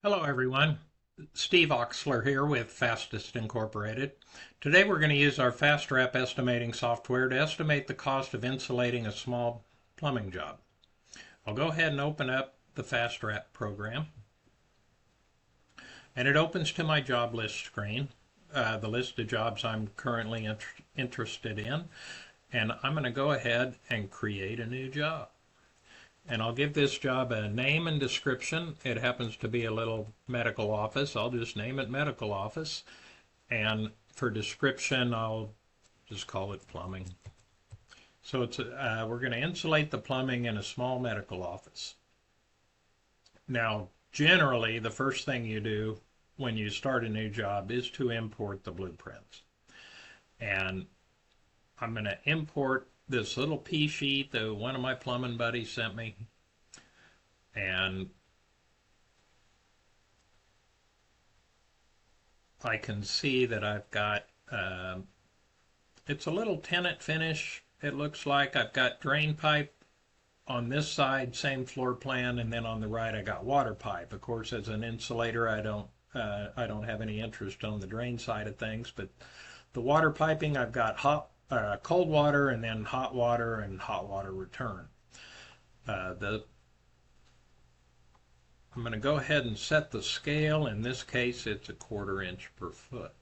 Hello everyone, Steve Oxler here with Fastest Incorporated. Today we're going to use our FastWRAP estimating software to estimate the cost of insulating a small plumbing job. I'll go ahead and open up the FastWRAP program, and it opens to my job list screen, the list of jobs I'm currently interested in, and I'm going to go ahead and create a new job. And I'll give this job a name and description. It happens to be a little medical office. I'll just name it medical office. And for description, I'll just call it plumbing. So we're going to insulate the plumbing in a small medical office. Now, generally, the first thing you do when you start a new job is to import the blueprints. And I'm going to import this little P sheet that one of my plumbing buddies sent me, and I can see that I've got it's a little tenant finish. It looks like I've got drain pipe on this side, same floor plan, and then on the right I got water pipe. Of course, as an insulator, I don't have any interest on the drain side of things, but the water piping, I've got cold water and then hot water and hot water return. I'm going to go ahead and set the scale. In this case, it's 1/4 inch per foot.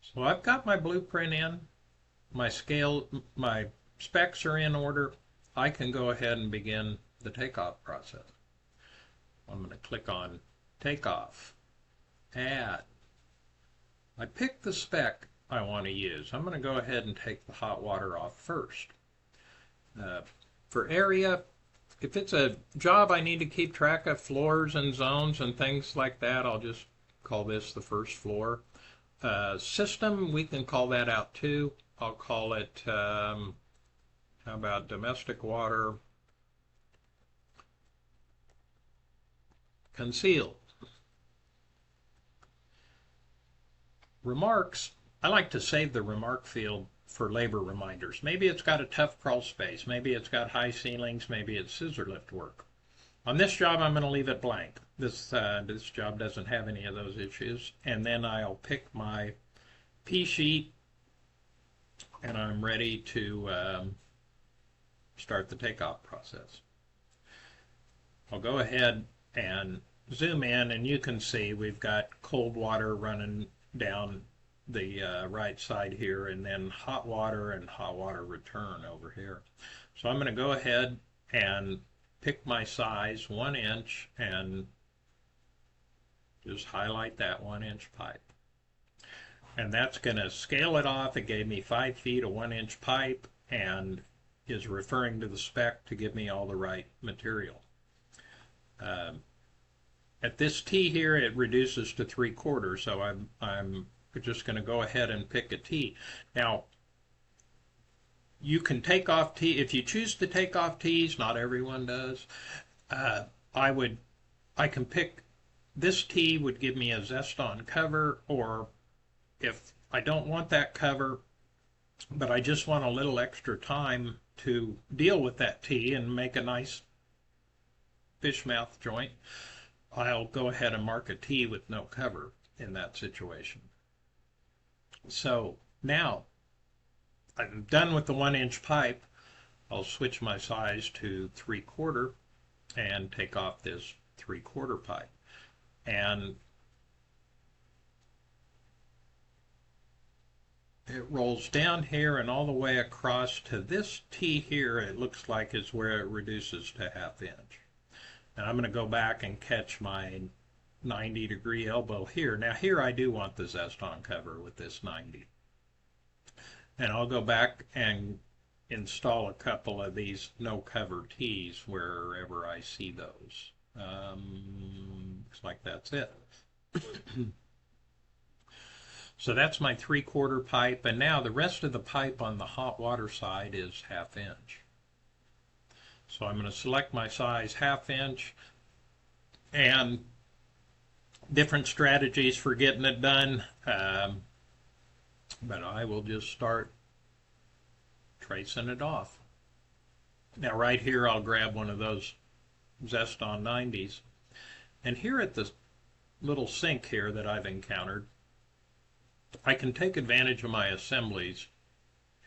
So I've got my blueprint in, my scale, my specs are in order. I can go ahead and begin the takeoff process. I'm going to click on takeoff. Add. I pick the spec I want to use. I'm going to go ahead and take the hot water off first. For area, if it's a job I need to keep track of floors and zones and things like that, I'll just call this the first floor. System, we can call that out too. I'll call it, how about domestic water concealed. Remarks, I like to save the remark field for labor reminders. Maybe it's got a tough crawl space, maybe it's got high ceilings, maybe it's scissor lift work. On this job, I'm going to leave it blank. This job doesn't have any of those issues. And then I'll pick my P sheet, and I'm ready to start the takeoff process. I'll go ahead and zoom in, and you can see we've got cold water running down the right side here, and then hot water and hot water return over here. So I'm going to go ahead and pick my size, 1 inch, and just highlight that 1 inch pipe. And that's going to scale it off. It gave me 5 feet of 1 inch pipe and is referring to the spec to give me all the right material. At this T here, it reduces to 3/4, so I'm just going to go ahead and pick a T. Now, you can take off T if you choose to take off T's. Not everyone does. I can pick this T would give me a Zest-On cover, or if I don't want that cover, but I just want a little extra time to deal with that T and make a nice fish mouth joint, I'll go ahead and mark a T with no cover in that situation. So now I'm done with the 1 inch pipe. I'll switch my size to 3/4 and take off this 3/4 pipe. And it rolls down here and all the way across to this T here. It looks like is where it reduces to 1/2 inch. And I'm going to go back and catch my 90-degree elbow here. Now here I do want the Zest-On cover with this 90. And I'll go back and install a couple of these no cover T's wherever I see those. Looks like that's it. So that's my 3/4 pipe, and now the rest of the pipe on the hot water side is 1/2 inch. So I'm going to select my size 1/2 inch, and different strategies for getting it done, but I will just start tracing it off. Now right here I'll grab one of those Zeston 90s, and here at this little sink here that I've encountered, I can take advantage of my assemblies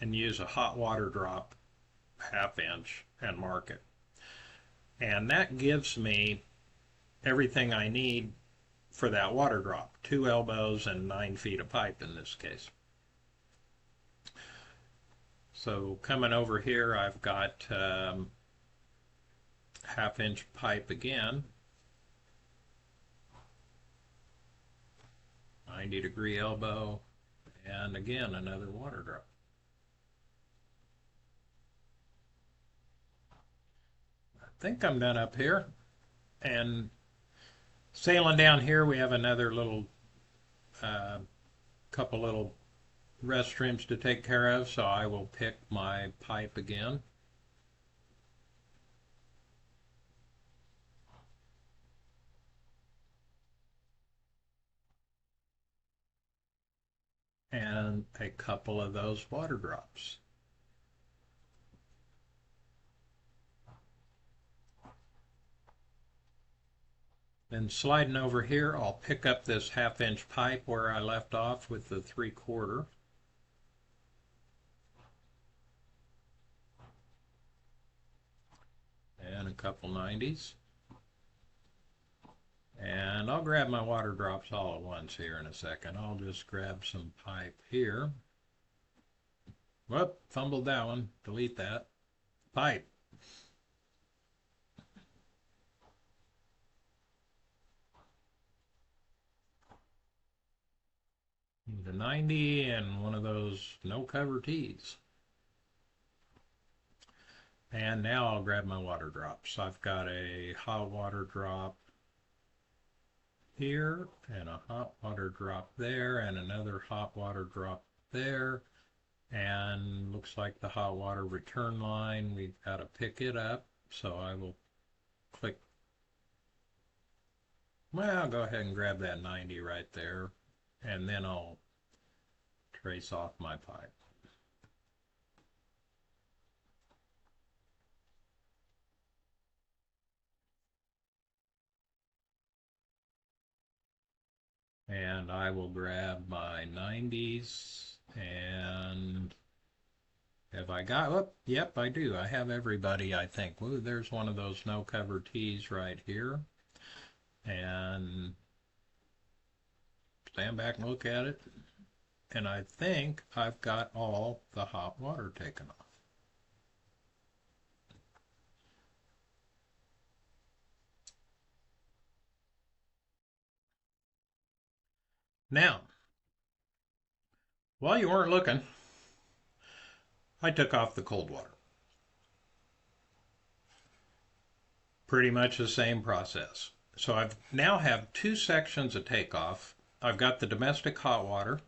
and use a hot water drop 1/2 inch and mark it. And that gives me everything I need for that water drop, 2 elbows and 9 feet of pipe in this case. So coming over here, I've got 1/2 inch pipe again, 90-degree elbow, and again another water drop. I think I'm done up here, and sailing down here we have another little couple little restrooms to take care of, so I will pick my pipe again. And a couple of those water drops. Then sliding over here, I'll pick up this 1/2 inch pipe where I left off with the 3/4. And a couple 90s. And I'll grab my water drops all at once here in a second. I'll just grab some pipe here. Whoop, fumbled that one. Delete that. Pipe. Need a 90 and one of those no cover tees. And now I'll grab my water drops. I've got a hot water drop here and a hot water drop there and another hot water drop there, and looks like the hot water return line, we've got to pick it up, so I will click, well, I'll go ahead and grab that 90 right there, and then I'll trace off my pipe. And I will grab my 90s, and have I got, oh, yep, I do. I have everybody, I think. Ooh, there's one of those no cover tees right here. And stand back and look at it. And I think I've got all the hot water taken off. Now, while you weren't looking, I took off the cold water. Pretty much the same process. So I've now have 2 sections of takeoff. I've got the domestic hot water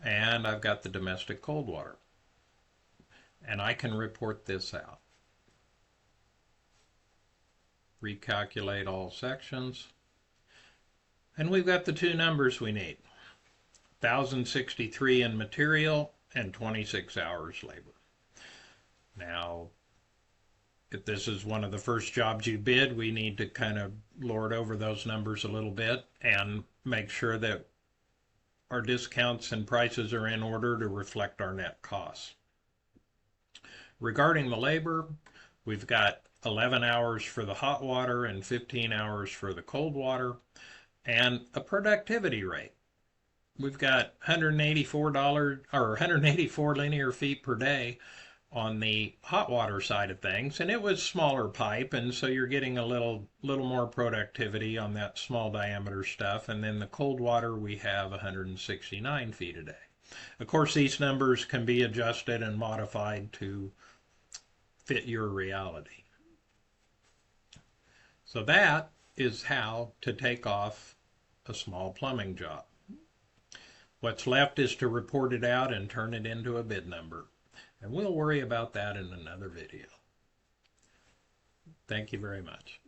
and I've got the domestic cold water. And I can report this out. Recalculate all sections. And we've got the 2 numbers we need. 1,063 in material and 26 hours labor. Now, if this is one of the first jobs you bid, we need to kind of lord over those numbers a little bit and make sure that our discounts and prices are in order to reflect our net costs. Regarding the labor, we've got 11 hours for the hot water and 15 hours for the cold water, and a productivity rate. We've got $184 linear feet per day on the hot water side of things, and it was smaller pipe, and so you're getting a little more productivity on that small diameter stuff. And then the cold water, we have 169 feet a day. Of course, these numbers can be adjusted and modified to fit your reality. So that is how to take off a small plumbing job. What's left is to report it out and turn it into a bid number. And we'll worry about that in another video. Thank you very much.